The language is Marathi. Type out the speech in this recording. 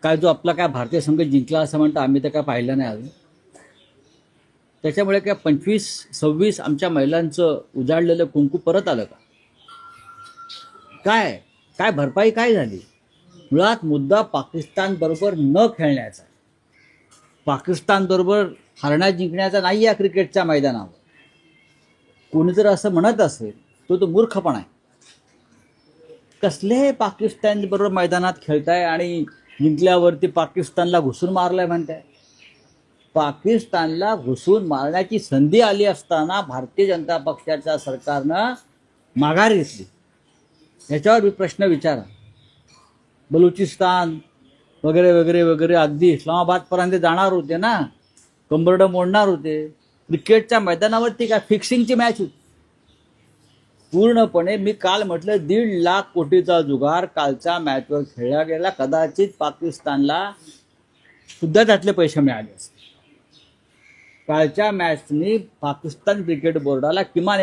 काय जो आपला काय भारतीय संघ जिंकला असं म्हणतो आम्ही तर काय पाहिलं नाही अजून. त्याच्यामुळे काय 25-26 आमच्या महिलांचं उजाडलेलं कुंकू परत आलं का? काय काय भरपाई काय झाली? मुळात मुद्दा पाकिस्तान बरोबर न खेळण्याचा, पाकिस्तान बरोबर हरण्या जिंकण्याचा नाही या क्रिकेटच्या मैदानावर. कोणी जर असं म्हणत असेल तो मूर्खपणा आहे. कसले पाकिस्तान बरोबर मैदानात खेळताय आणि जिंकल्यावरती पाकिस्तानला घुसून मारलंय म्हणताय? पाकिस्तानला घुसून मारण्याची संधी आली असताना भारतीय जनता पक्षाच्या सरकारनं माघार घेतली. याच्यावर प्रश्न विचारा. बलुचिस्तान वगैरे वगैरे वगैरे अगदी इस्लामाबादपर्यंत जाणार होते ना, कंबरडं मोडणार होते. क्रिकेटच्या मैदानावरती काय फिक्सिंगची मॅच होती पूर्णपणे. मी काल म्हटलं 1.5 लाख कोटीचा जुगार कालच्या मॅचवर खेळला गेला. कदाचित पाकिस्तानला सुद्धा त्यातले पैसे मिळाले असते. कालच्या मॅचनी पाकिस्तान क्रिकेट बोर्डाला किमान